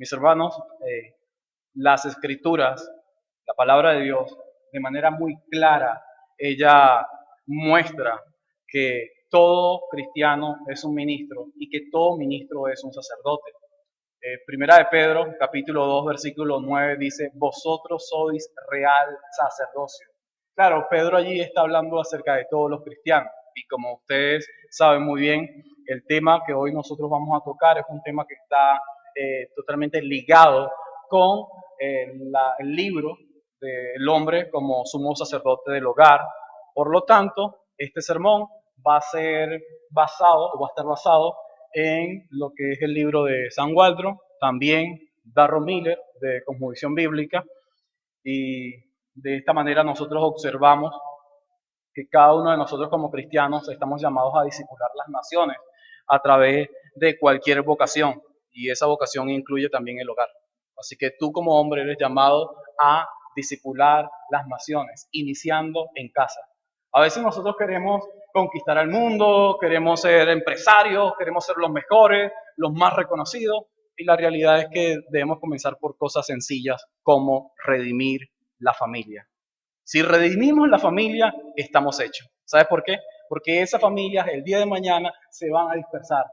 Mis hermanos, las escrituras, la palabra de Dios, de manera muy clara, ella muestra que todo cristiano es un ministro y que todo ministro es un sacerdote. Primera de Pedro, capítulo 2, versículo 9 dice, vosotros sois real sacerdocio. Claro, Pedro allí está hablando acerca de todos los cristianos y como ustedes saben muy bien, el tema que hoy nosotros vamos a tocar es un tema que está totalmente ligado con el libro del hombre como sumo sacerdote del hogar. Por lo tanto, este sermón va a ser basado o va a estar basado en lo que es el libro de San Waldron, también Darron Miller de Cosmovisión Bíblica, y de esta manera nosotros observamos que cada uno de nosotros como cristianos estamos llamados a discipular las naciones a través de cualquier vocación, y esa vocación incluye también el hogar. Así que tú como hombre eres llamado a discipular las naciones, iniciando en casa. A veces nosotros queremos conquistar el mundo, queremos ser empresarios, queremos ser los mejores, los más reconocidos, y la realidad es que debemos comenzar por cosas sencillas como redimir la familia. Si redimimos la familia, estamos hechos. ¿Sabes por qué? Porque esas familias el día de mañana se van a dispersar.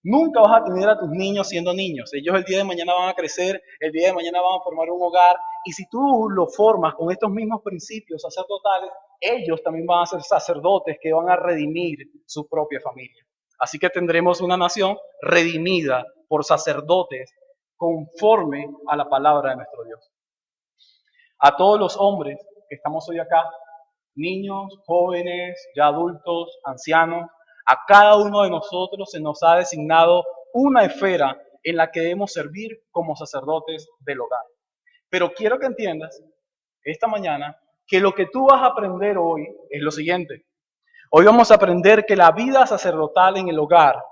Nunca vas a tener a tus niños siendo niños. Ellos el día de mañana van a crecer, el día de mañana van a formar un hogar. Y si tú lo formas con estos mismos principios sacerdotales, ellos también van a ser sacerdotes que van a redimir su propia familia. Así que tendremos una nación redimida por sacerdotes conforme a la palabra de nuestro Dios. A todos los hombres que estamos hoy acá, niños, jóvenes, ya adultos, ancianos, a cada uno de nosotros se nos ha designado una esfera en la que debemos servir como sacerdotes del hogar. Pero quiero que entiendas esta mañana que lo que tú vas a aprender hoy es lo siguiente. Hoy vamos a aprender que la vida sacerdotal en el hogar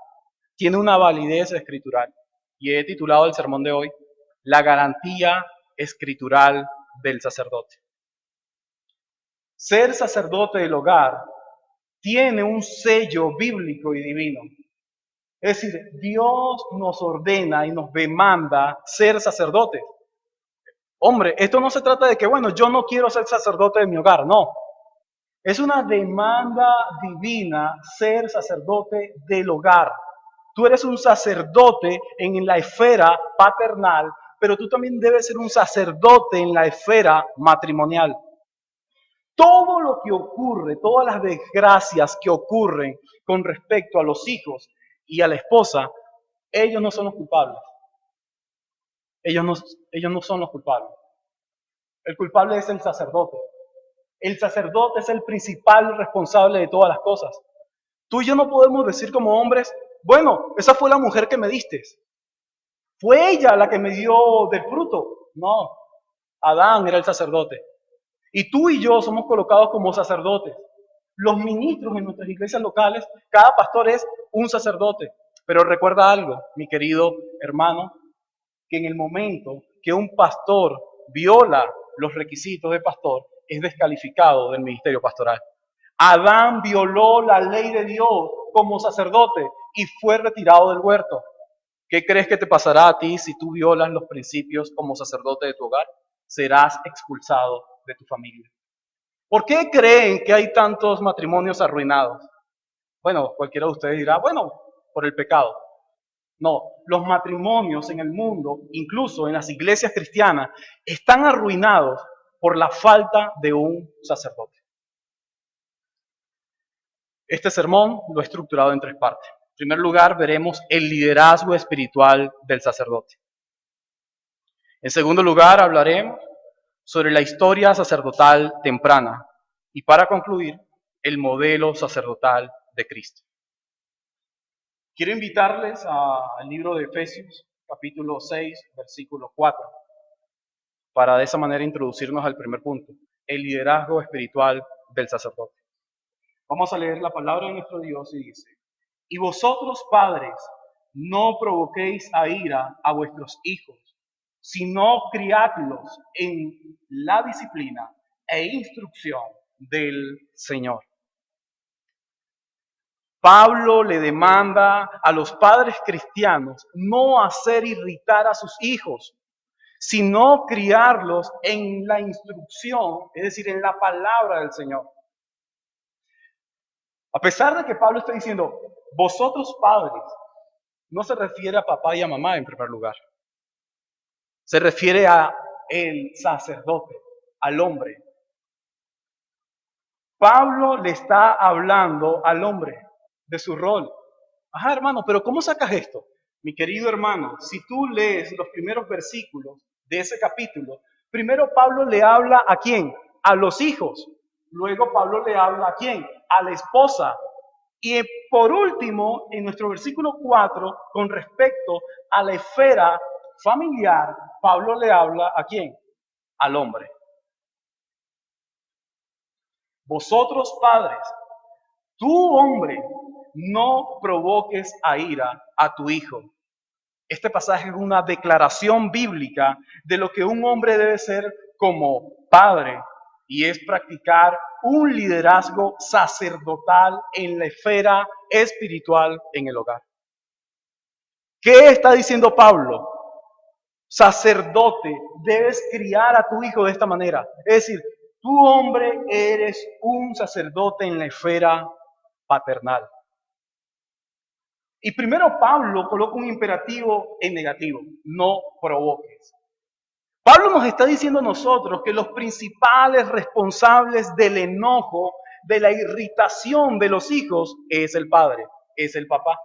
tiene una validez escritural. Y he titulado el sermón de hoy, La garantía escritural del sacerdote. Ser sacerdote del hogar tiene un sello bíblico y divino. Es decir, Dios nos ordena y nos demanda ser sacerdotes. Hombre, esto no se trata de que, bueno, yo no quiero ser sacerdote de mi hogar, no. Es una demanda divina ser sacerdote del hogar. Tú eres un sacerdote en la esfera paternal, pero tú también debes ser un sacerdote en la esfera matrimonial. Todo lo que ocurre, todas las desgracias que ocurren con respecto a los hijos y a la esposa, ellos no son los culpables. Ellos no son los culpables. El culpable es el sacerdote. El sacerdote es el principal responsable de todas las cosas. Tú y yo no podemos decir como hombres, bueno, esa fue la mujer que me diste. Fue ella la que me dio del fruto. No, Adán era el sacerdote. Y tú y yo somos colocados como sacerdotes. Los ministros en nuestras iglesias locales, cada pastor es un sacerdote. Pero recuerda algo, mi querido hermano, que en el momento que un pastor viola los requisitos de pastor, es descalificado del ministerio pastoral. Adán violó la ley de Dios como sacerdote y fue retirado del huerto. ¿Qué crees que te pasará a ti si tú violas los principios como sacerdote de tu hogar? Serás expulsado de tu familia. ¿Por qué creen que hay tantos matrimonios arruinados? Bueno, cualquiera de ustedes dirá, bueno, por el pecado. No, los matrimonios en el mundo, incluso en las iglesias cristianas, están arruinados por la falta de un sacerdote. Este sermón lo he estructurado en tres partes. En primer lugar, veremos el liderazgo espiritual del sacerdote. En segundo lugar, hablaremos sobre la historia sacerdotal temprana. Y para concluir, el modelo sacerdotal de Cristo. Quiero invitarles al libro de Efesios, capítulo 6, versículo 4, para de esa manera introducirnos al primer punto, el liderazgo espiritual del sacerdote. Vamos a leer la palabra de nuestro Dios y dice, y vosotros padres, no provoquéis a ira a vuestros hijos, sino criadlos en la disciplina e instrucción del Señor. Pablo le demanda a los padres cristianos no hacer irritar a sus hijos, sino criarlos en la instrucción, es decir, en la palabra del Señor. A pesar de que Pablo está diciendo, vosotros padres, no se refiere a papá y a mamá en primer lugar. Se refiere a el sacerdote, al hombre. Pablo le está hablando al hombre de su rol. Ajá, hermano, pero ¿cómo sacas esto? Mi querido hermano, si tú lees los primeros versículos de ese capítulo, primero Pablo le habla ¿a quién? A los hijos. Luego Pablo le habla ¿a quién? A la esposa. Y por último, en nuestro versículo 4, con respecto a la esfera familiar, Pablo le habla ¿a quién? Al hombre. Vosotros padres, tú hombre, no provoques a ira a tu hijo. Este pasaje es una declaración bíblica de lo que un hombre debe ser como padre, y es practicar un liderazgo sacerdotal en la esfera espiritual en el hogar. ¿Qué está diciendo Pablo? Sacerdote, debes criar a tu hijo de esta manera. Es decir, tú hombre eres un sacerdote en la esfera paternal. Y primero Pablo coloca un imperativo en negativo, no provoques. Pablo nos está diciendo a nosotros que los principales responsables del enojo, de la irritación de los hijos, es el padre, es el papá.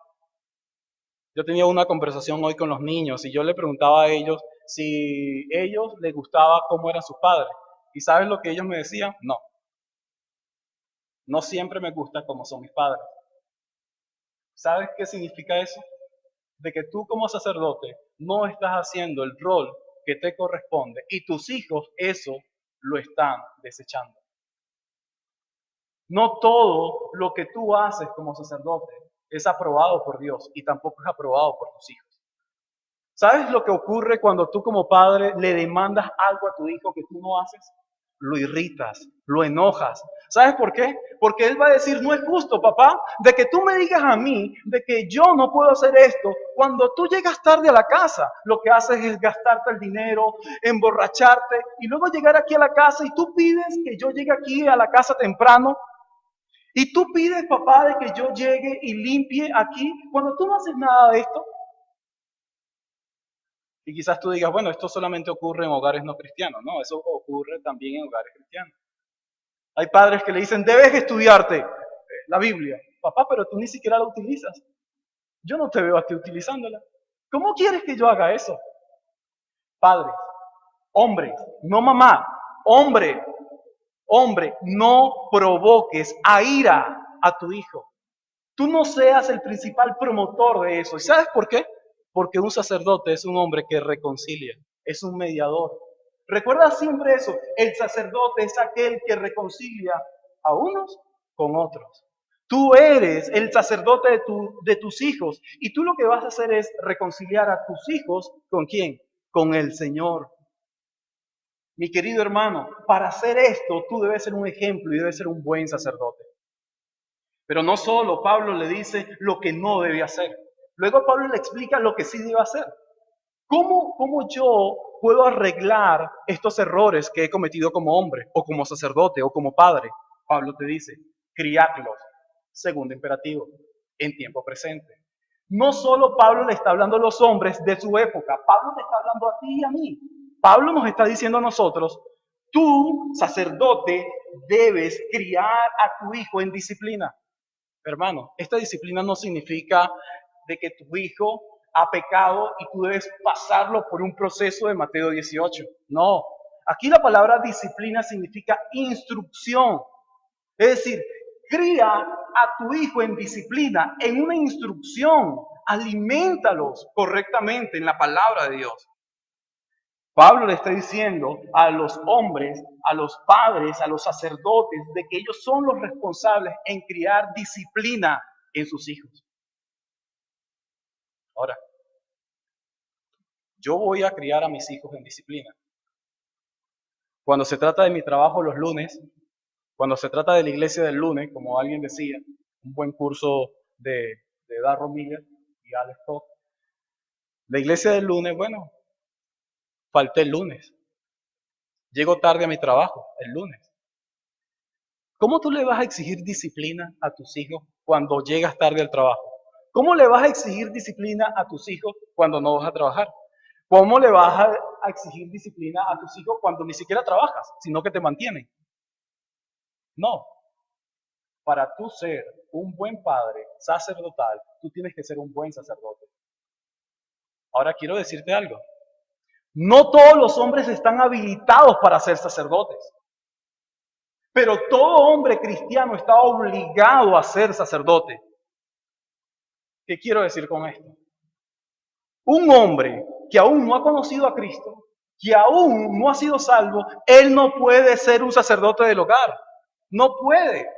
Yo tenía una conversación hoy con los niños y yo le preguntaba a ellos si a ellos les gustaba cómo eran sus padres. ¿Y sabes lo que ellos me decían? No, no siempre me gusta cómo son mis padres. ¿Sabes qué significa eso? De que tú como sacerdote no estás haciendo el rol que te corresponde y tus hijos eso lo están desechando. No todo lo que tú haces como sacerdote es aprobado por Dios y tampoco es aprobado por tus hijos. ¿Sabes lo que ocurre cuando tú como padre le demandas algo a tu hijo que tú no haces? Lo irritas, lo enojas. ¿Sabes por qué? Porque él va a decir, no es justo, papá, de que tú me digas a mí de que yo no puedo hacer esto cuando tú llegas tarde a la casa. Lo que haces es gastarte el dinero, emborracharte y luego llegar aquí a la casa y tú pides que yo llegue aquí a la casa temprano y tú pides, papá, de que yo llegue y limpie aquí cuando tú no haces nada de esto. Y quizás tú digas, bueno, esto solamente ocurre en hogares no cristianos. No, eso ocurre también en hogares cristianos. Hay padres que le dicen, debes estudiarte la Biblia. Papá, pero tú ni siquiera la utilizas. Yo no te veo a ti utilizándola. ¿Cómo quieres que yo haga eso? Padres, hombres, no mamá, hombre, no provoques a ira a tu hijo. Tú no seas el principal promotor de eso. ¿Y sabes por qué? Porque un sacerdote es un hombre que reconcilia, es un mediador. Recuerda siempre eso, el sacerdote es aquel que reconcilia a unos con otros. Tú eres el sacerdote de tus hijos y tú lo que vas a hacer es reconciliar a tus hijos ¿con quién? Con el Señor. Mi querido hermano, para hacer esto tú debes ser un ejemplo y debes ser un buen sacerdote. Pero no solo Pablo le dice lo que no debe hacer. Luego Pablo le explica lo que sí debe hacer. ¿Cómo yo puedo arreglar estos errores que he cometido como hombre, o como sacerdote, o como padre? Pablo te dice, criadlos, segundo imperativo, en tiempo presente. No solo Pablo le está hablando a los hombres de su época, Pablo te está hablando a ti y a mí. Pablo nos está diciendo a nosotros, tú, sacerdote, debes criar a tu hijo en disciplina. Hermano, esta disciplina no significa de que tu hijo ha pecado y tú debes pasarlo por un proceso de Mateo 18. No, aquí la palabra disciplina significa instrucción. Es decir, cría a tu hijo en disciplina, en una instrucción. Aliméntalos correctamente en la palabra de Dios. Pablo le está diciendo a los hombres, a los padres, a los sacerdotes, de que ellos son los responsables en criar disciplina en sus hijos. Ahora, yo voy a criar a mis hijos en disciplina. Cuando se trata de mi trabajo los lunes, cuando se trata de la iglesia del lunes, como alguien decía, un buen curso de Darro Miller y Alex Koch. La iglesia del lunes, bueno, falté el lunes. Llego tarde a mi trabajo el lunes. ¿Cómo tú le vas a exigir disciplina a tus hijos cuando llegas tarde al trabajo? ¿Cómo le vas a exigir disciplina a tus hijos cuando no vas a trabajar? ¿Cómo le vas a exigir disciplina a tus hijos cuando ni siquiera trabajas, sino que te mantienen? No. Para tú ser un buen padre sacerdotal, tú tienes que ser un buen sacerdote. Ahora quiero decirte algo. No todos los hombres están habilitados para ser sacerdotes. Pero todo hombre cristiano está obligado a ser sacerdote. ¿Qué quiero decir con esto? Un hombre que aún no ha conocido a Cristo, que aún no ha sido salvo, él no puede ser un sacerdote del hogar. No puede.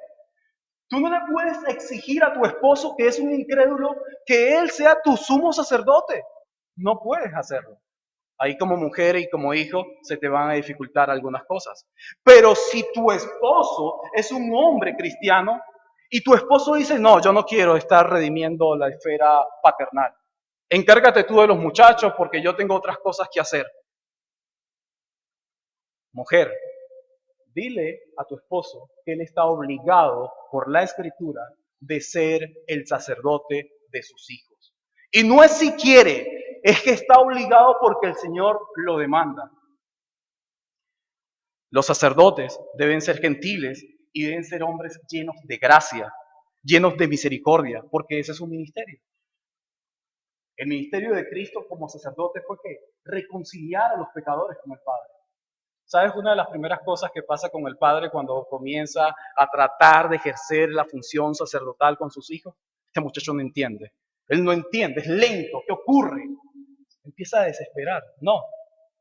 Tú no le puedes exigir a tu esposo, que es un incrédulo, que él sea tu sumo sacerdote. No puedes hacerlo. Ahí como mujer y como hijo se te van a dificultar algunas cosas. Pero si tu esposo es un hombre cristiano y tu esposo dice, no, yo no quiero estar redimiendo la esfera paternal. Encárgate tú de los muchachos porque yo tengo otras cosas que hacer. Mujer, dile a tu esposo que él está obligado por la escritura de ser el sacerdote de sus hijos. Y no es si quiere, es que está obligado porque el Señor lo demanda. Los sacerdotes deben ser gentiles y deben ser hombres llenos de gracia, llenos de misericordia, porque ese es su ministerio. El ministerio de Cristo como sacerdote fue que reconciliar a los pecadores con el Padre. ¿Sabes una de las primeras cosas que pasa con el padre cuando comienza a tratar de ejercer la función sacerdotal con sus hijos? Este muchacho no entiende. Él no entiende, es lento. ¿Qué ocurre? Empieza a desesperar. No,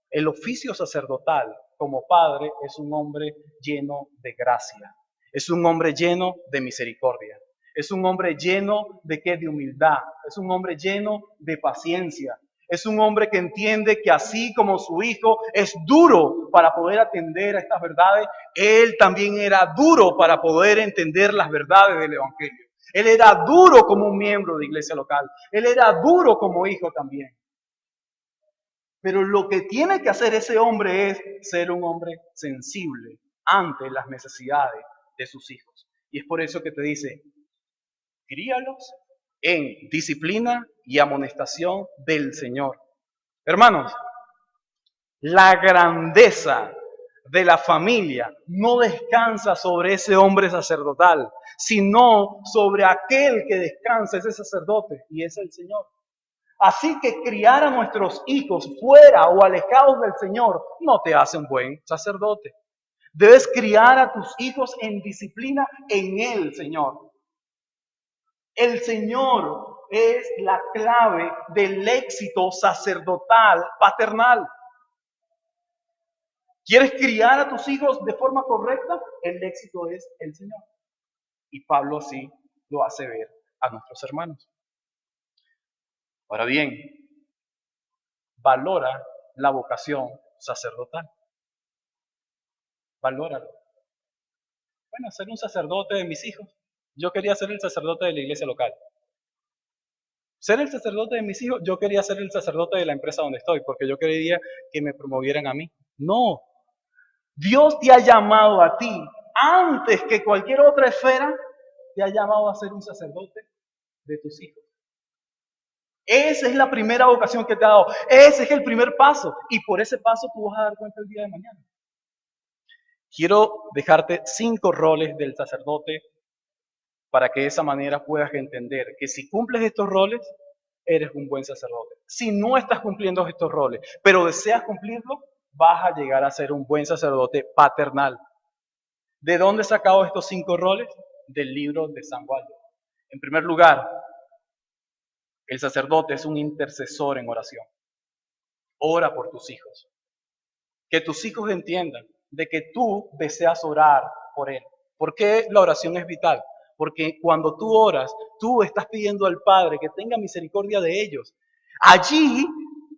el oficio sacerdotal como padre es un hombre lleno de gracia. Es un hombre lleno de misericordia. Es un hombre lleno de ¿qué? De humildad. Es un hombre lleno de paciencia. Es un hombre que entiende que así como su hijo es duro para poder atender a estas verdades, él también era duro para poder entender las verdades del Evangelio. Él era duro como un miembro de iglesia local. Él era duro como hijo también. Pero lo que tiene que hacer ese hombre es ser un hombre sensible ante las necesidades de sus hijos. Y es por eso que te dice, críalos en disciplina y amonestación del Señor. Hermanos, la grandeza de la familia no descansa sobre ese hombre sacerdotal, sino sobre aquel que descansa, ese sacerdote, y es el Señor. Así que criar a nuestros hijos fuera o alejados del Señor no te hace un buen sacerdote. Debes criar a tus hijos en disciplina en el Señor. El Señor es la clave del éxito sacerdotal paternal. ¿Quieres criar a tus hijos de forma correcta? El éxito es el Señor. Y Pablo así lo hace ver a nuestros hermanos. Ahora bien, valora la vocación sacerdotal. Valóralo. Bueno, ser un sacerdote de mis hijos. Yo quería ser el sacerdote de la iglesia local. Ser el sacerdote de mis hijos, yo quería ser el sacerdote de la empresa donde estoy, porque yo quería que me promovieran a mí. No. Dios te ha llamado a ti, antes que cualquier otra esfera, te ha llamado a ser un sacerdote de tus hijos. Esa es la primera vocación que te ha dado. Ese es el primer paso. Y por ese paso tú vas a dar cuenta el día de mañana. Quiero dejarte 5 roles del sacerdote para que de esa manera puedas entender que si cumples estos roles, eres un buen sacerdote. Si no estás cumpliendo estos roles, pero deseas cumplirlos, vas a llegar a ser un buen sacerdote paternal. ¿De dónde he sacado estos 5 roles? Del libro de San Waldo. En primer lugar, el sacerdote es un intercesor en oración. Ora por tus hijos. Que tus hijos entiendan de que tú deseas orar por él. ¿Por qué la oración es vital? Porque cuando tú oras, tú estás pidiendo al Padre que tenga misericordia de ellos. Allí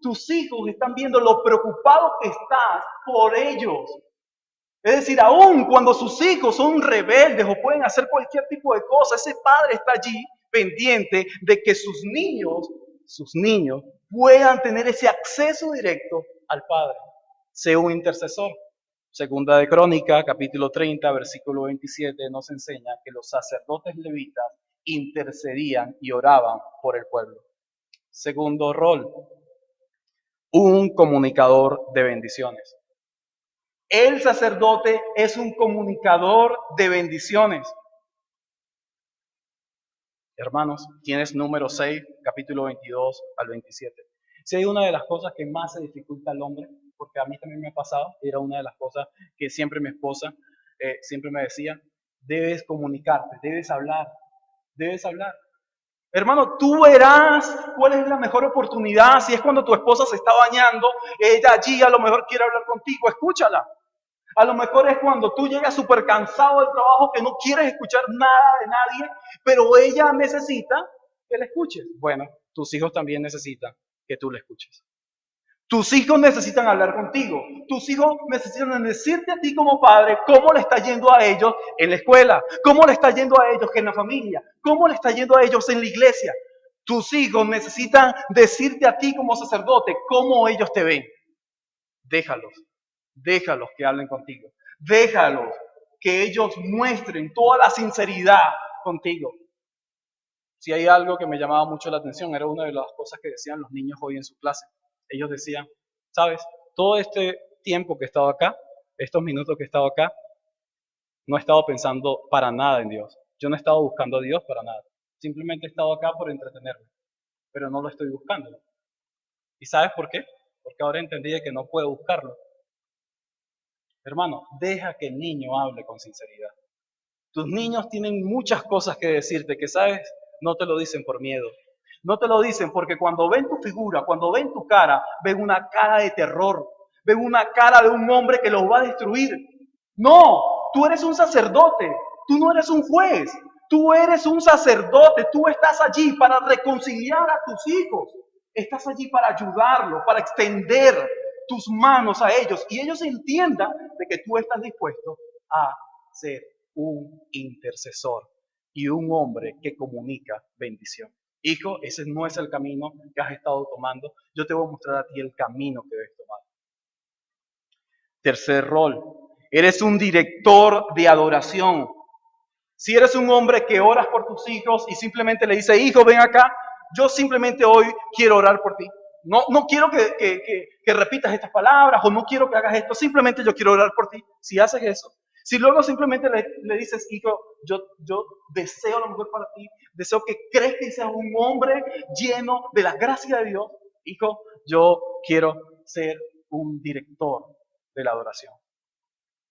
tus hijos están viendo lo preocupado que estás por ellos. Es decir, aun cuando sus hijos son rebeldes o pueden hacer cualquier tipo de cosa, ese padre está allí pendiente de que sus niños puedan tener ese acceso directo al Padre. Sé un intercesor. Segunda de Crónica, capítulo 30, versículo 27, nos enseña que los sacerdotes levitas intercedían y oraban por el pueblo. Segundo rol, un comunicador de bendiciones. El sacerdote es un comunicador de bendiciones. Hermanos, tienes número 6, capítulo 22 al 27. Si hay una de las cosas que más se dificulta al hombre, porque a mí también me ha pasado, era una de las cosas que siempre mi esposa siempre me decía, debes comunicarte, debes hablar, debes hablar. Hermano, tú verás cuál es la mejor oportunidad. Si es cuando tu esposa se está bañando, ella allí a lo mejor quiere hablar contigo, escúchala. A lo mejor es cuando tú llegas súper cansado del trabajo que no quieres escuchar nada de nadie, pero ella necesita que la escuches. Bueno, tus hijos también necesitan que tú la escuches. Tus hijos necesitan hablar contigo. Tus hijos necesitan decirte a ti como padre cómo le está yendo a ellos en la escuela, cómo le está yendo a ellos en la familia, cómo le está yendo a ellos en la iglesia. Tus hijos necesitan decirte a ti como sacerdote cómo ellos te ven. Déjalos, déjalos que hablen contigo. Déjalos que ellos muestren toda la sinceridad contigo. Si hay algo que me llamaba mucho la atención, era una de las cosas que decían los niños hoy en su clase. Ellos decían, sabes, todo este tiempo que he estado acá, estos minutos que he estado acá, no he estado pensando para nada en Dios. Yo no he estado buscando a Dios para nada. Simplemente he estado acá por entretenerme, pero no lo estoy buscando. ¿Y sabes por qué? Porque ahora entendí que no puedo buscarlo. Hermano, deja que el niño hable con sinceridad. Tus niños tienen muchas cosas que decirte que, sabes, no te lo dicen por miedo. No te lo dicen porque cuando ven tu figura, cuando ven tu cara, ven una cara de terror, ven una cara de un hombre que los va a destruir. No, tú eres un sacerdote, tú no eres un juez, tú eres un sacerdote, tú estás allí para reconciliar a tus hijos, estás allí para ayudarlos, para extender tus manos a ellos y ellos entiendan de que tú estás dispuesto a ser un intercesor y un hombre que comunica bendición. Hijo, ese no es el camino que has estado tomando. Yo te voy a mostrar a ti el camino que debes tomar. Tercer rol, eres un director de adoración. Si eres un hombre que oras por tus hijos y simplemente le dices, hijo, ven acá, yo simplemente hoy quiero orar por ti. No quiero que repitas estas palabras o no quiero que hagas esto, simplemente yo quiero orar por ti. Si haces eso, si luego simplemente le dices, hijo, yo deseo lo mejor para ti, deseo que crees que seas un hombre lleno de la gracia de Dios, hijo, yo quiero ser un director de la adoración.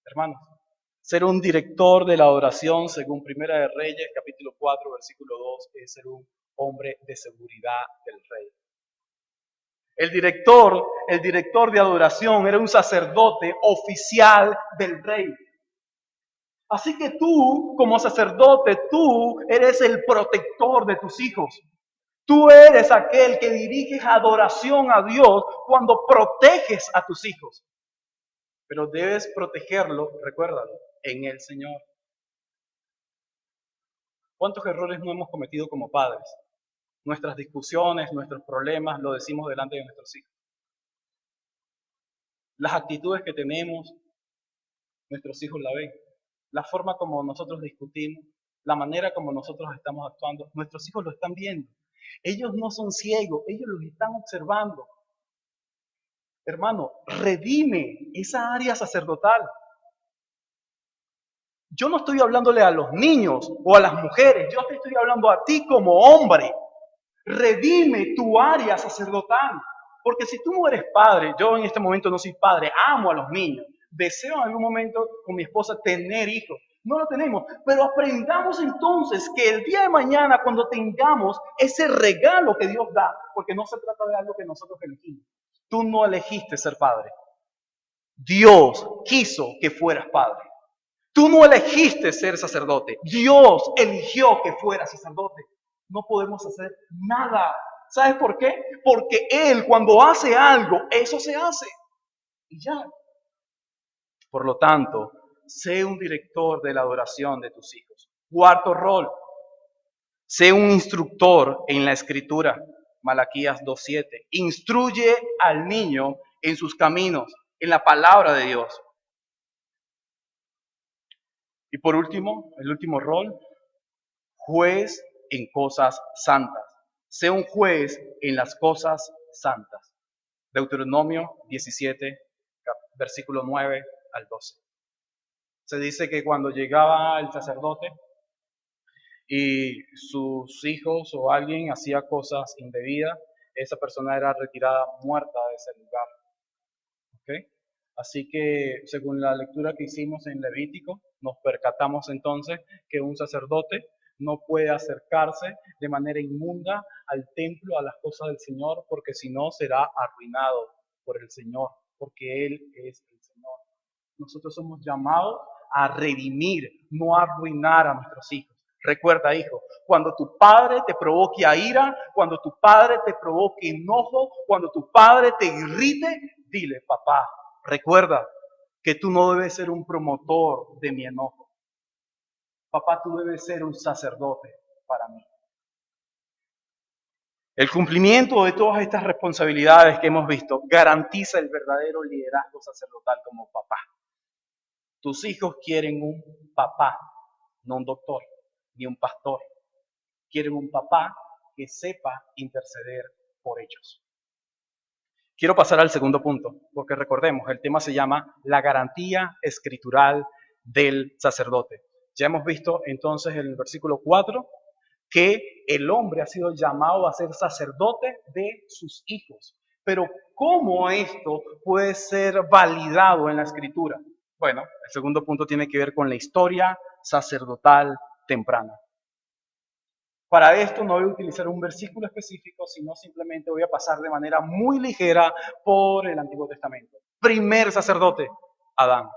Hermanos, ser un director de la adoración, según Primera de Reyes, capítulo 4, versículo 2, es ser un hombre de seguridad del rey. El director de adoración era un sacerdote oficial del rey. Así que tú, como sacerdote, tú eres el protector de tus hijos. Tú eres aquel que diriges adoración a Dios cuando proteges a tus hijos. Pero debes protegerlo, recuérdalo, en el Señor. ¿Cuántos errores no hemos cometido como padres? Nuestras discusiones, nuestros problemas, lo decimos delante de nuestros hijos. Las actitudes que tenemos, nuestros hijos la ven. La forma como nosotros discutimos, la manera como nosotros estamos actuando, nuestros hijos lo están viendo. Ellos no son ciegos, ellos los están observando. Hermano, redime esa área sacerdotal. Yo no estoy hablándole a los niños o a las mujeres, yo te estoy hablando a ti como hombre. Redime tu área sacerdotal. Porque si tú no eres padre, yo en este momento no soy padre, amo a los niños. Deseo en algún momento con mi esposa tener hijos. No lo tenemos, pero aprendamos entonces que el día de mañana cuando tengamos ese regalo que Dios da, porque no se trata de algo que nosotros elegimos. Tú no elegiste ser padre. Dios quiso que fueras padre. Tú no elegiste ser sacerdote. Dios eligió que fueras sacerdote. No podemos hacer nada. ¿Sabes por qué? Porque Él cuando hace algo, eso se hace. Y ya. Por lo tanto, sé un director de la adoración de tus hijos. Cuarto rol. Sé un instructor en la escritura. Malaquías 2:7. Instruye al niño en sus caminos, en la palabra de Dios. Y por último, el último rol, juez en cosas santas. Sé un juez en las cosas santas. Deuteronomio 17, versículo 9 al 12. Se dice que cuando llegaba el sacerdote y sus hijos o alguien hacía cosas indebidas, esa persona era retirada muerta de ese lugar. ¿Okay? Así que, según la lectura que hicimos en Levítico, nos percatamos entonces que un sacerdote no puede acercarse de manera inmunda al templo, a las cosas del Señor, porque si no será arruinado por el Señor, porque Él es el Señor. Nosotros somos llamados a redimir, no a arruinar a nuestros hijos. Recuerda, hijo, cuando tu padre te provoque a ira, cuando tu padre te provoque enojo, cuando tu padre te irrite, dile, papá, recuerda que tú no debes ser un promotor de mi enojo. Papá, tú debes ser un sacerdote para mí. El cumplimiento de todas estas responsabilidades que hemos visto garantiza el verdadero liderazgo sacerdotal como papá. Tus hijos quieren un papá, no un doctor, ni un pastor. Quieren un papá que sepa interceder por ellos. Quiero pasar al segundo punto, porque recordemos, el tema se llama la garantía escritural del sacerdote. Ya hemos visto entonces en el versículo 4 que el hombre ha sido llamado a ser sacerdote de sus hijos. Pero ¿cómo esto puede ser validado en la escritura? Bueno, el segundo punto tiene que ver con la historia sacerdotal temprana. Para esto no voy a utilizar un versículo específico, sino simplemente voy a pasar de manera muy ligera por el Antiguo Testamento. Primer sacerdote, Adán.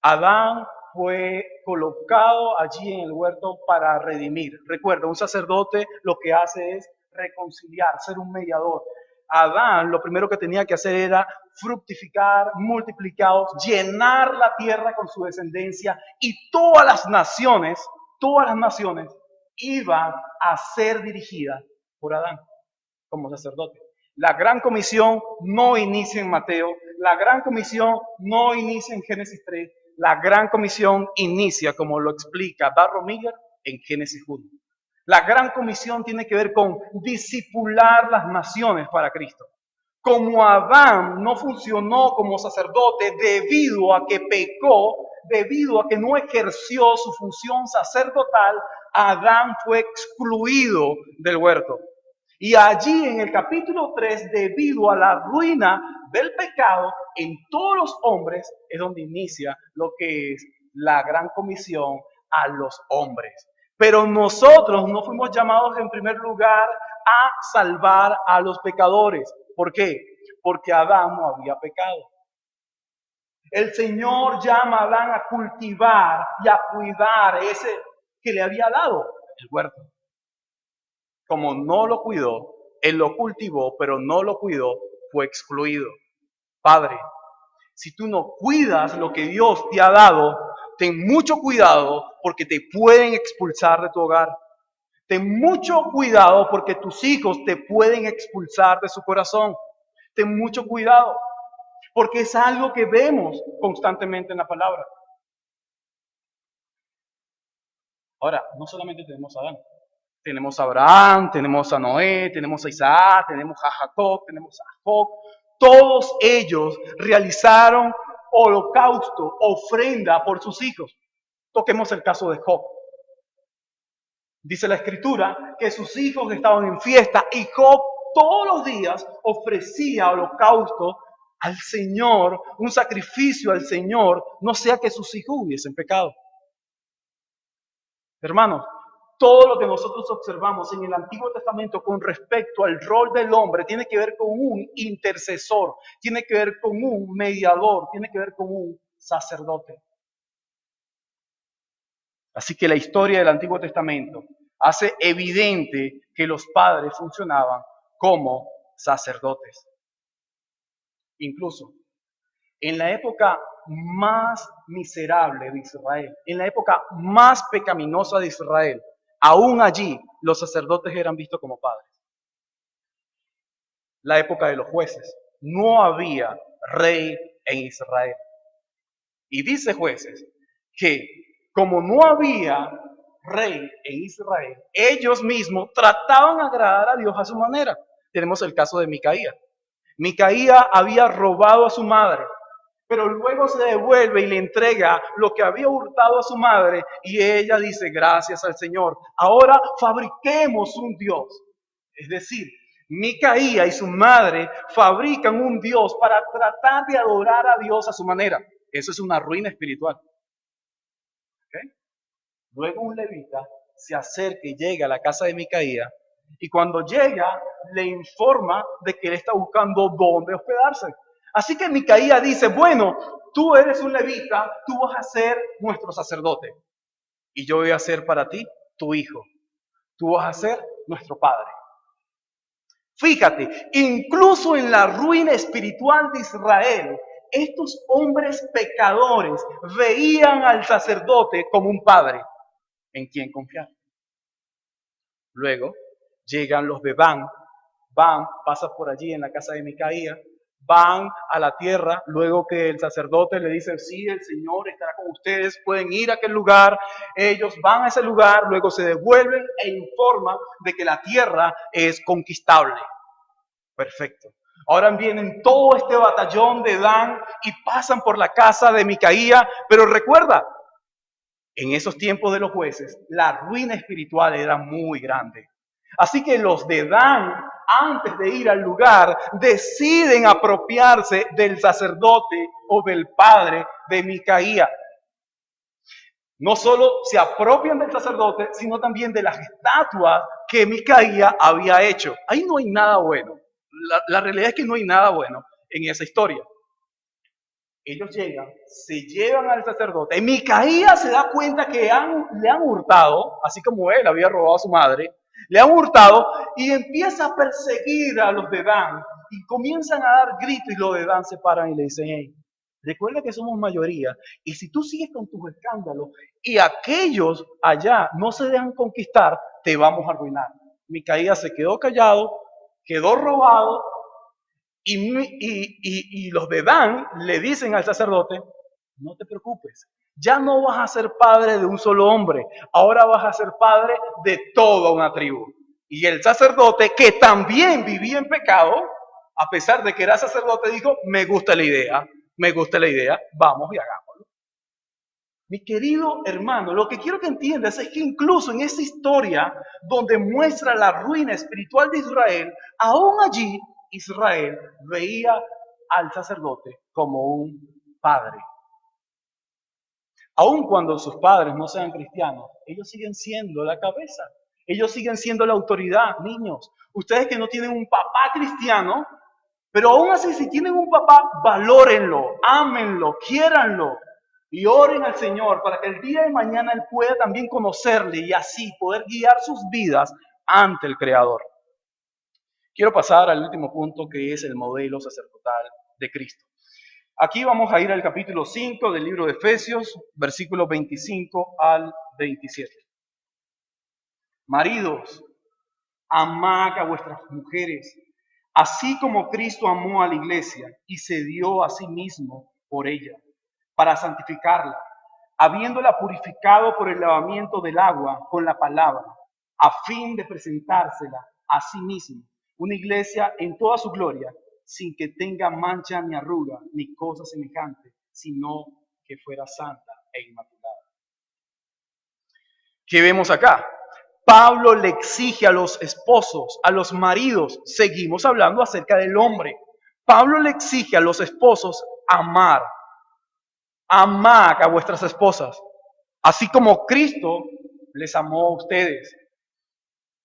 Adán fue colocado allí en el huerto para redimir. Recuerda, un sacerdote lo que hace es reconciliar, ser un mediador. Adán lo primero que tenía que hacer era fructificar, multiplicar, llenar la tierra con su descendencia y todas las naciones iban a ser dirigidas por Adán como sacerdote. La gran comisión no inicia en Mateo, la gran comisión no inicia en Génesis 3, la gran comisión inicia, como lo explica Darro Miller, en Génesis 1. La gran comisión tiene que ver con discipular las naciones para Cristo. Como Adán no funcionó como sacerdote debido a que pecó, debido a que no ejerció su función sacerdotal, Adán fue excluido del huerto. Y allí en el capítulo 3, debido a la ruina del pecado en todos los hombres, es donde inicia lo que es la gran comisión a los hombres. Pero nosotros no fuimos llamados en primer lugar a salvar a los pecadores. ¿Por qué? Porque Adán no había pecado. El Señor llama a Adán a cultivar y a cuidar ese que le había dado, el huerto. Como no lo cuidó, él lo cultivó, pero no lo cuidó, fue excluido. Padre, si tú no cuidas lo que Dios te ha dado, ten mucho cuidado porque te pueden expulsar de tu hogar. Ten mucho cuidado porque tus hijos te pueden expulsar de su corazón. Ten mucho cuidado porque es algo que vemos constantemente en la palabra. Ahora, no solamente tenemos a Adán, tenemos a Abraham, tenemos a Noé, tenemos a Isaac, tenemos a Jacob, tenemos a Job. Todos ellos realizaron holocausto, ofrenda por sus hijos. Toquemos el caso de Job. Dice la escritura que sus hijos estaban en fiesta y Job todos los días ofrecía holocausto al Señor, un sacrificio al Señor, no sea que sus hijos hubiesen pecado. Hermanos, todo lo que nosotros observamos en el Antiguo Testamento con respecto al rol del hombre tiene que ver con un intercesor, tiene que ver con un mediador, tiene que ver con un sacerdote. Así que la historia del Antiguo Testamento hace evidente que los padres funcionaban como sacerdotes. Incluso en la época más miserable de Israel, en la época más pecaminosa de Israel, aún allí los sacerdotes eran vistos como padres. La época de los jueces. No había rey en Israel. Y dice Jueces que como no había rey en Israel, ellos mismos trataban de agradar a Dios a su manera. Tenemos el caso de Micaía. Micaía había robado a su madre, pero luego se devuelve y le entrega lo que había hurtado a su madre y ella dice, gracias al Señor, ahora fabriquemos un Dios. Es decir, Micaía y su madre fabrican un Dios para tratar de adorar a Dios a su manera. Eso es una ruina espiritual. ¿Okay? Luego un levita se acerca y llega a la casa de Micaía y cuando llega le informa de que él está buscando dónde hospedarse. Así que Micaía dice, bueno, tú eres un levita, tú vas a ser nuestro sacerdote y yo voy a ser para ti tu hijo. Tú vas a ser nuestro padre. Fíjate, incluso en la ruina espiritual de Israel, estos hombres pecadores veían al sacerdote como un padre en quien confiar. Luego llegan los de Van, pasa por allí en la casa de Micaía, van a la tierra, luego que el sacerdote le dice, sí, el Señor estará con ustedes, pueden ir a aquel lugar, ellos van a ese lugar, luego se devuelven e informan de que la tierra es conquistable. Perfecto. Ahora vienen todo este batallón de Dan y pasan por la casa de Micaía, pero recuerda, en esos tiempos de los jueces, la ruina espiritual era muy grande. Así que los de Dan, antes de ir al lugar, deciden apropiarse del sacerdote o del padre de Micaía. No solo se apropian del sacerdote, sino también de las estatuas que Micaía había hecho. Ahí no hay nada bueno. La realidad es que no hay nada bueno en esa historia. Ellos llegan, se llevan al sacerdote. Y Micaía se da cuenta que le han hurtado, así como él había robado a su madre, le han hurtado y empieza a perseguir a los de Dan. Y comienzan a dar gritos y los de Dan se paran y le dicen, hey, recuerda que somos mayoría y si tú sigues con tus escándalos y aquellos allá no se dejan conquistar, te vamos a arruinar. Micaía se quedó callado, quedó robado y los de Dan le dicen al sacerdote, no te preocupes, ya no vas a ser padre de un solo hombre, ahora vas a ser padre de toda una tribu. Y el sacerdote, que también vivía en pecado, a pesar de que era sacerdote, dijo, me gusta la idea, vamos y hagámoslo. Mi querido hermano, lo que quiero que entiendas es que incluso en esa historia donde muestra la ruina espiritual de Israel, aún allí Israel veía al sacerdote como un padre. Aun cuando sus padres no sean cristianos, ellos siguen siendo la cabeza. Ellos siguen siendo la autoridad, niños. Ustedes que no tienen un papá cristiano, pero aún así si tienen un papá, valórenlo, ámenlo, quiéranlo y oren al Señor para que el día de mañana Él pueda también conocerle y así poder guiar sus vidas ante el Creador. Quiero pasar al último punto que es el modelo sacerdotal de Cristo. Aquí vamos a ir al capítulo 5 del libro de Efesios, versículos 25 al 27. Maridos, amad a vuestras mujeres, así como Cristo amó a la iglesia y se dio a sí mismo por ella, para santificarla, habiéndola purificado por el lavamiento del agua con la palabra, a fin de presentársela a sí mismo, una iglesia en toda su gloria, sin que tenga mancha ni arruga ni cosa semejante, sino que fuera santa e inmaculada. ¿Qué vemos acá? Pablo le exige a los esposos, a los maridos, seguimos hablando acerca del hombre. Pablo le exige a los esposos amad a vuestras esposas, así como Cristo les amó a ustedes.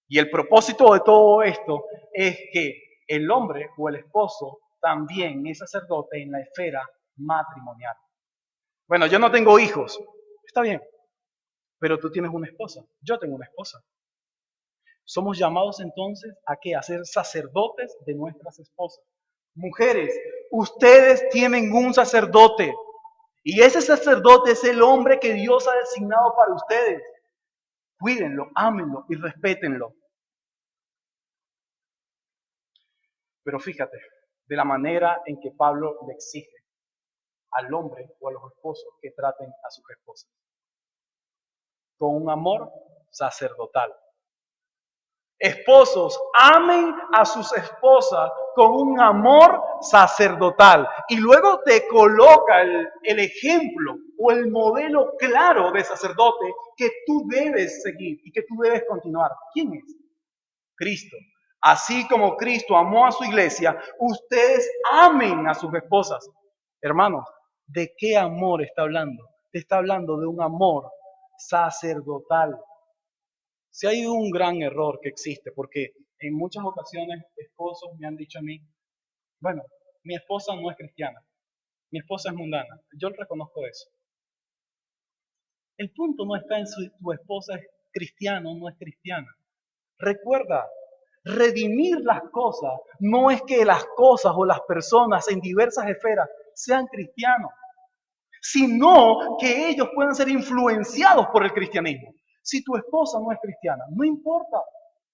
Y el propósito de todo esto es que el hombre o el esposo también es sacerdote en la esfera matrimonial. Bueno, yo no tengo hijos, está bien, pero tú tienes una esposa, yo tengo una esposa. Somos llamados entonces ¿a qué? A ser sacerdotes de nuestras esposas. Mujeres, ustedes tienen un sacerdote y ese sacerdote es el hombre que Dios ha designado para ustedes. Cuídenlo, ámenlo y respétenlo. Pero fíjate, de la manera en que Pablo le exige al hombre o a los esposos que traten a sus esposas. Con un amor sacerdotal. Esposos, amen a sus esposas con un amor sacerdotal. Y luego te coloca el ejemplo o el modelo claro de sacerdote que tú debes seguir y que tú debes continuar. ¿Quién es? Cristo. Así como Cristo amó a su iglesia, ustedes amen a sus esposas. Hermanos, ¿de qué amor está hablando? Te está hablando de un amor sacerdotal. Si hay un gran error que existe, porque en muchas ocasiones esposos me han dicho a mí, bueno, mi esposa no es cristiana, mi esposa es mundana, yo reconozco eso. El punto no está en si tu esposa es cristiana o no es cristiana. Recuerda, redimir las cosas no es que las cosas o las personas en diversas esferas sean cristianos, sino que ellos puedan ser influenciados por el cristianismo. Si tu esposa no es cristiana, no importa,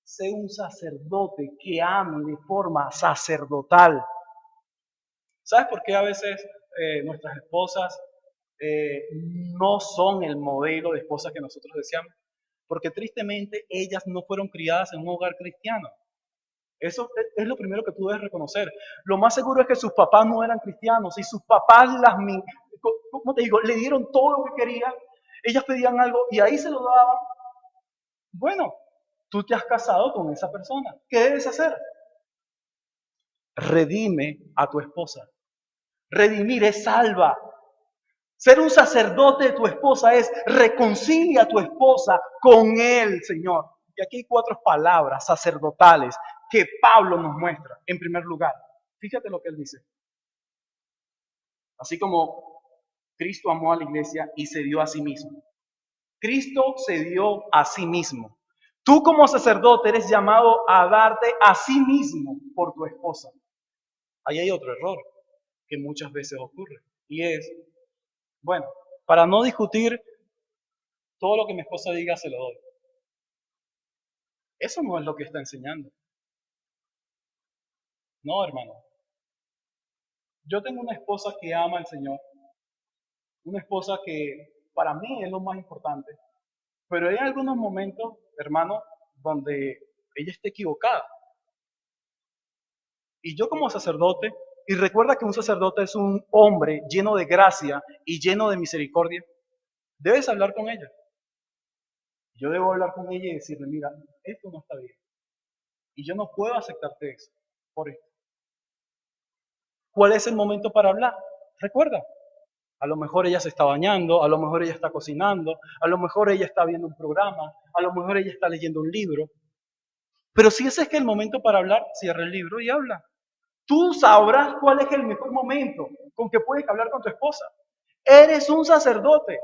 sé un sacerdote que ame de forma sacerdotal. ¿Sabes por qué a veces nuestras esposas no son el modelo de esposas que nosotros deseamos? Porque tristemente ellas no fueron criadas en un hogar cristiano. Eso es lo primero que tú debes reconocer. Lo más seguro es que sus papás no eran cristianos y sus papás ¿cómo te digo? Le dieron todo lo que querían. Ellas pedían algo y ahí se lo daban. Bueno, tú te has casado con esa persona. ¿Qué debes hacer? Redime a tu esposa. Redimir es salva. Ser un sacerdote de tu esposa es reconcilia a tu esposa con el Señor. Y aquí hay 4 palabras sacerdotales que Pablo nos muestra. En primer lugar, fíjate lo que él dice. Así como Cristo amó a la iglesia y se dio a sí mismo. Cristo se dio a sí mismo. Tú como sacerdote eres llamado a darte a sí mismo por tu esposa. Ahí hay otro error que muchas veces ocurre. Y es, bueno, para no discutir, todo lo que mi esposa diga se lo doy. Eso no es lo que está enseñando. No, hermano. Yo tengo una esposa que ama al Señor. Una esposa que para mí es lo más importante. Pero hay algunos momentos, hermano, donde ella está equivocada. Y yo como sacerdote, y recuerda que un sacerdote es un hombre lleno de gracia y lleno de misericordia, debes hablar con ella. Yo debo hablar con ella y decirle, mira, esto no está bien. Y yo no puedo aceptarte eso. Por esto. ¿Cuál es el momento para hablar? Recuerda, a lo mejor ella se está bañando, a lo mejor ella está cocinando, a lo mejor ella está viendo un programa, a lo mejor ella está leyendo un libro. Pero si ese es que el momento para hablar, cierra el libro y habla. Tú sabrás cuál es el mejor momento con que puedes hablar con tu esposa. Eres un sacerdote.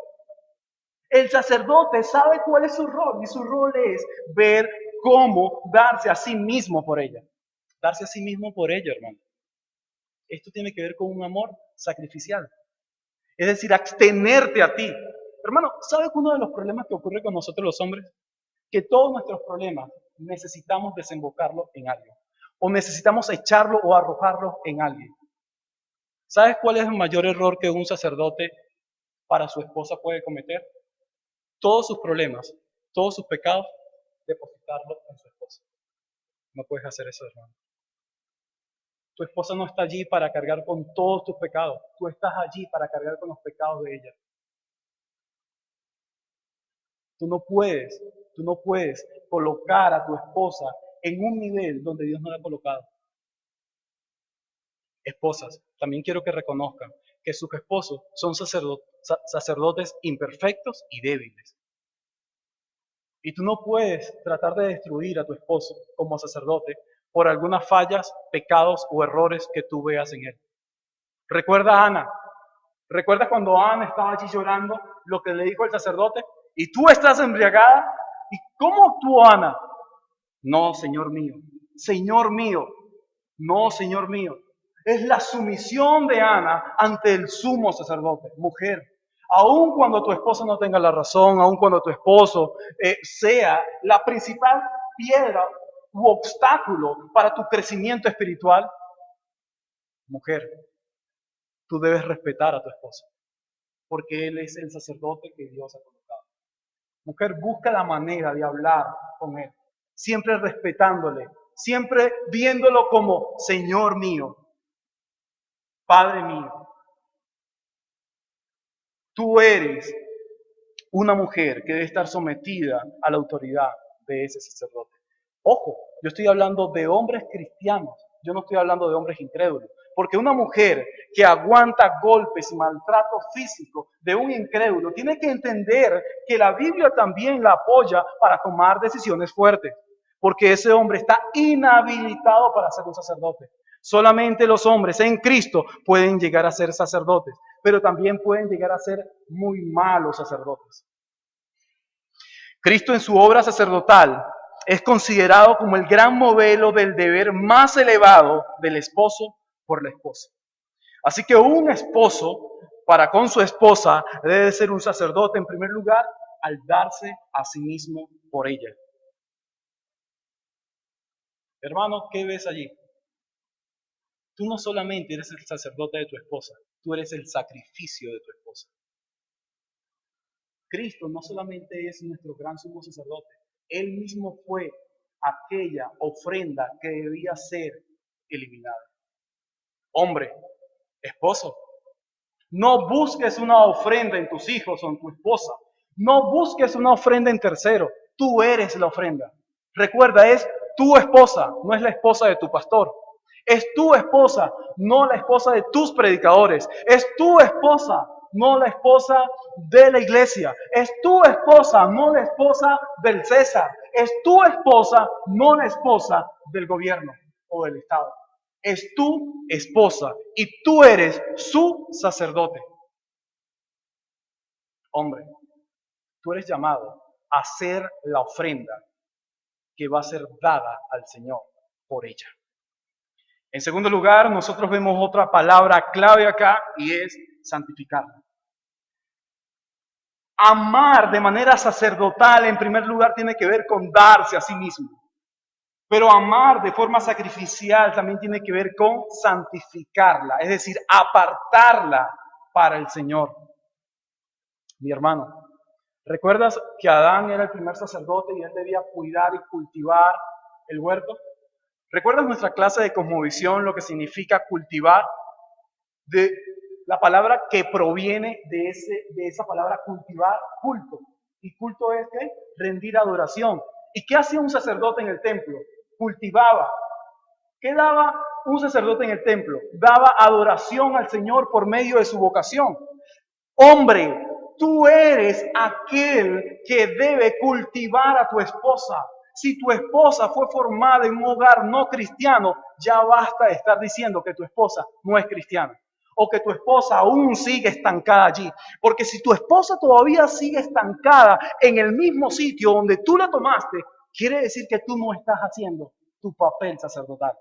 El sacerdote sabe cuál es su rol y su rol es ver cómo darse a sí mismo por ella. Darse a sí mismo por ella, hermano. Esto tiene que ver con un amor sacrificial. Es decir, abstenerte a ti. Hermano, ¿sabes uno de los problemas que ocurre con nosotros los hombres? Que todos nuestros problemas necesitamos desembocarlo en alguien. O necesitamos echarlo o arrojarlo en alguien. ¿Sabes cuál es el mayor error que un sacerdote para su esposa puede cometer? Todos sus problemas, todos sus pecados, depositarlos en su esposa. No puedes hacer eso, hermano. Tu esposa no está allí para cargar con todos tus pecados. Tú estás allí para cargar con los pecados de ella. Tú no puedes colocar a tu esposa en un nivel donde Dios no la ha colocado. Esposas, también quiero que reconozcan que sus esposos son sacerdotes imperfectos y débiles. Y tú no puedes tratar de destruir a tu esposo como sacerdote por algunas fallas, pecados o errores que tú veas en él. Recuerda a Ana. ¿Recuerdas cuando Ana estaba allí llorando lo que le dijo el sacerdote? Y tú estás embriagada. ¿Y cómo actuó Ana? No, Señor mío. Señor mío. No, Señor mío. Es la sumisión de Ana ante el sumo sacerdote. Mujer, Aun cuando tu esposa no tenga la razón, aun cuando tu esposo sea la principal piedra u obstáculo para tu crecimiento espiritual, mujer, tú debes respetar a tu esposo, porque él es el sacerdote que Dios ha colocado. Mujer, busca la manera de hablar con él, siempre respetándole, siempre viéndolo como Señor mío, Padre mío. Tú eres una mujer que debe estar sometida a la autoridad de ese sacerdote. Ojo, yo estoy hablando de hombres cristianos, yo no estoy hablando de hombres incrédulos, porque una mujer que aguanta golpes y maltrato físico de un incrédulo tiene que entender que la Biblia también la apoya para tomar decisiones fuertes, porque ese hombre está inhabilitado para ser un sacerdote. Solamente los hombres en Cristo pueden llegar a ser sacerdotes, pero también pueden llegar a ser muy malos sacerdotes. Cristo en su obra sacerdotal es considerado como el gran modelo del deber más elevado del esposo por la esposa. Así que un esposo para con su esposa debe ser un sacerdote en primer lugar al darse a sí mismo por ella. Hermano, ¿qué ves allí? Tú no solamente eres el sacerdote de tu esposa, tú eres el sacrificio de tu esposa. Cristo no solamente es nuestro gran sumo sacerdote, Él mismo fue aquella ofrenda que debía ser eliminada. Hombre, esposo, no busques una ofrenda en tus hijos o en tu esposa. No busques una ofrenda en tercero. Tú eres la ofrenda. Recuerda, es tu esposa, no es la esposa de tu pastor. Es tu esposa, no la esposa de tus predicadores. Es tu esposa, no la esposa de la iglesia. Es tu esposa, no la esposa del César. Es tu esposa, no la esposa del gobierno o del Estado. Es tu esposa y tú eres su sacerdote. Hombre, tú eres llamado a ser la ofrenda que va a ser dada al Señor por ella. En segundo lugar, nosotros vemos otra palabra clave acá y es santificarla. Amar de manera sacerdotal, en primer lugar, tiene que ver con darse a sí mismo. Pero amar de forma sacrificial también tiene que ver con santificarla, es decir, apartarla para el Señor. Mi hermano, ¿recuerdas que Adán era el primer sacerdote y él debía cuidar y cultivar el huerto? ¿Recuerdas nuestra clase de cosmovisión, lo que significa cultivar? De la palabra que proviene de esa palabra cultivar, culto. ¿Y culto es qué? Rendir adoración. ¿Y qué hacía un sacerdote en el templo? Cultivaba. ¿Qué daba un sacerdote en el templo? Daba adoración al Señor por medio de su vocación. Hombre, tú eres aquel que debe cultivar a tu esposa. Si tu esposa fue formada en un hogar no cristiano, ya basta de estar diciendo que tu esposa no es cristiana o que tu esposa aún sigue estancada allí. Porque si tu esposa todavía sigue estancada en el mismo sitio donde tú la tomaste, quiere decir que tú no estás haciendo tu papel sacerdotal.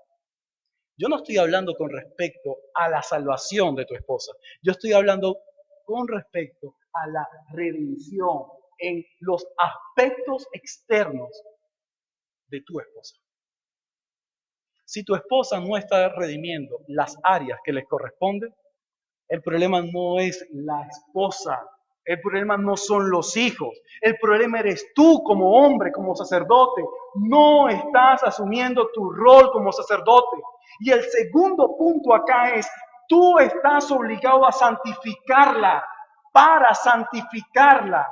Yo no estoy hablando con respecto a la salvación de tu esposa. Yo estoy hablando con respecto a la redención en los aspectos externos de tu esposa. Si tu esposa no está redimiendo las áreas que les corresponden, el problema no es la esposa, el problema no son los hijos, el problema eres tú como hombre, como sacerdote. No estás asumiendo tu rol como sacerdote. Y el segundo punto acá es, tú estás obligado a santificarla, para santificarla.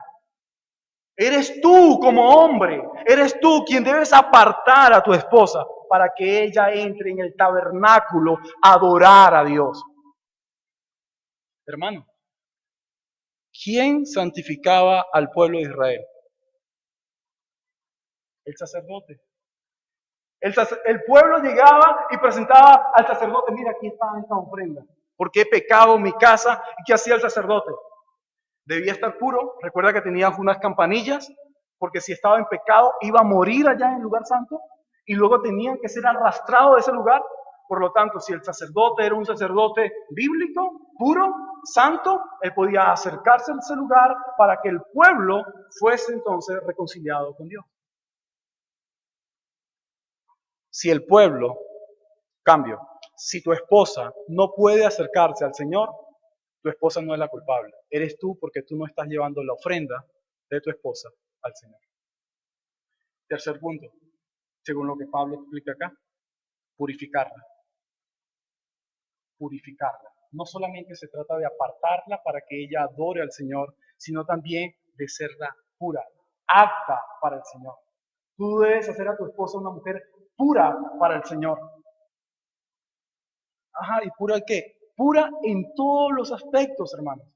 Eres tú como hombre, eres tú quien debes apartar a tu esposa para que ella entre en el tabernáculo a adorar a Dios. Hermano, ¿quién santificaba al pueblo de Israel? El sacerdote. El pueblo llegaba y presentaba al sacerdote, mira, aquí está esta ofrenda, porque he pecado en mi casa. ¿Y qué hacía el sacerdote? Debía estar puro. Recuerda que tenía unas campanillas, porque si estaba en pecado iba a morir allá en el lugar santo y luego tenían que ser arrastrados de ese lugar. Por lo tanto, si el sacerdote era un sacerdote bíblico, puro, santo, él podía acercarse a ese lugar para que el pueblo fuese entonces reconciliado con Dios. Si el pueblo, cambio, si tu esposa no puede acercarse al Señor, tu esposa no es la culpable. Eres tú porque tú no estás llevando la ofrenda de tu esposa al Señor. Tercer punto, según lo que Pablo explica acá, purificarla. Purificarla. No solamente se trata de apartarla para que ella adore al Señor, sino también de serla pura, apta para el Señor. Tú debes hacer a tu esposa una mujer pura para el Señor. Ajá, ¿y pura qué? Pura en todos los aspectos, hermanos.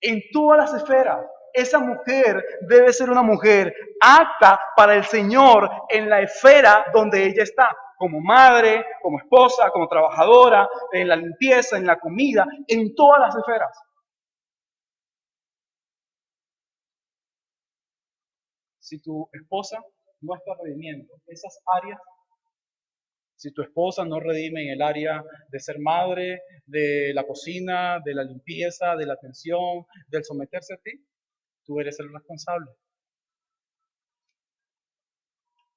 En todas las esferas. Esa mujer debe ser una mujer apta para el Señor en la esfera donde ella está. Como madre, como esposa, como trabajadora, en la limpieza, en la comida, en todas las esferas. Si tu esposa no está redimiendo esas áreas, si tu esposa no redime en el área de ser madre, de la cocina, de la limpieza, de la atención, del someterse a ti, tú eres el responsable.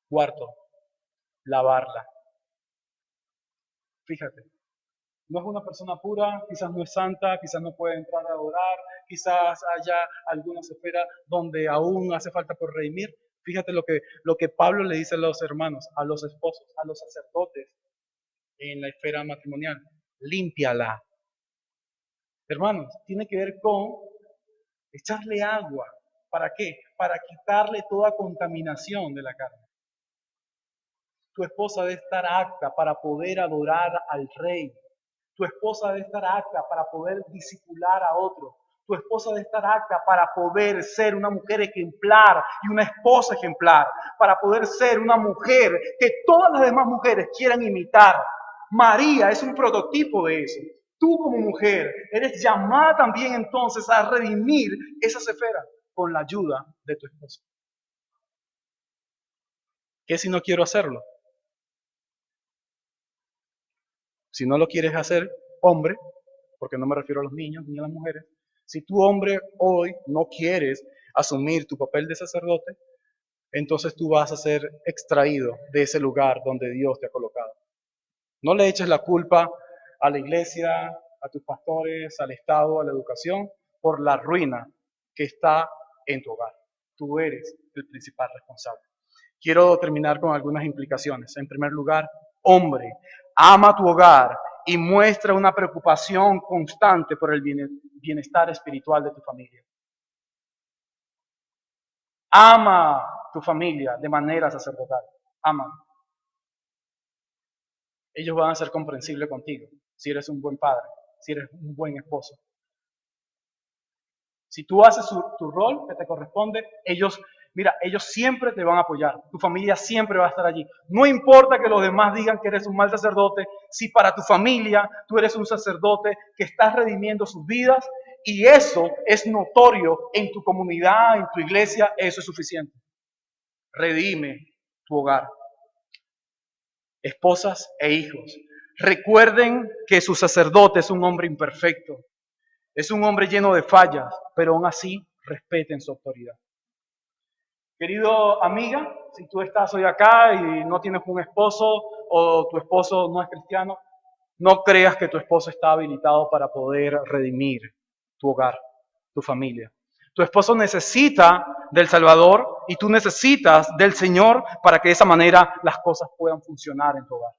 Cuarto, lavarla. Fíjate, no es una persona pura, quizás no es santa, quizás no puede entrar a adorar, quizás haya algunas esferas donde aún hace falta por redimir. Fíjate lo que Pablo le dice a los hermanos, a los esposos, a los sacerdotes en la esfera matrimonial. Límpiala. Hermanos, tiene que ver con echarle agua. ¿Para qué? Para quitarle toda contaminación de la carne. Tu esposa debe estar apta para poder adorar al Rey. Tu esposa debe estar apta para poder discipular a otro. Tu esposa debe estar apta para poder ser una mujer ejemplar y una esposa ejemplar. Para poder ser una mujer que todas las demás mujeres quieran imitar. María es un prototipo de eso. Tú como mujer eres llamada también entonces a redimir esas esferas con la ayuda de tu esposo. ¿Qué si no quiero hacerlo? Si no lo quieres hacer, hombre, porque no me refiero a los niños ni a las mujeres, si tú hombre hoy no quieres asumir tu papel de sacerdote, entonces tú vas a ser extraído de ese lugar donde Dios te ha colocado. No le eches la culpa a la iglesia, a tus pastores, al Estado, a la educación, por la ruina que está en tu hogar. Tú eres el principal responsable. Quiero terminar con algunas implicaciones. En primer lugar, hombre, ama tu hogar y muestra una preocupación constante por el bienestar espiritual de tu familia. Ama tu familia de manera sacerdotal. Ama. Ellos van a ser comprensibles contigo si eres un buen padre, si eres un buen esposo. Si tú haces tu rol que te corresponde, ellos siempre te van a apoyar. Tu familia siempre va a estar allí. No importa que los demás digan que eres un mal sacerdote, si para tu familia tú eres un sacerdote que estás redimiendo sus vidas y eso es notorio en tu comunidad, en tu iglesia, eso es suficiente. Redime tu hogar. Esposas e hijos, recuerden que su sacerdote es un hombre imperfecto. Es un hombre lleno de fallas, pero aún así respeten su autoridad. Querido amiga, si tú estás hoy acá y no tienes un esposo o tu esposo no es cristiano, no creas que tu esposo está habilitado para poder redimir tu hogar, tu familia. Tu esposo necesita del Salvador y tú necesitas del Señor para que de esa manera las cosas puedan funcionar en tu hogar.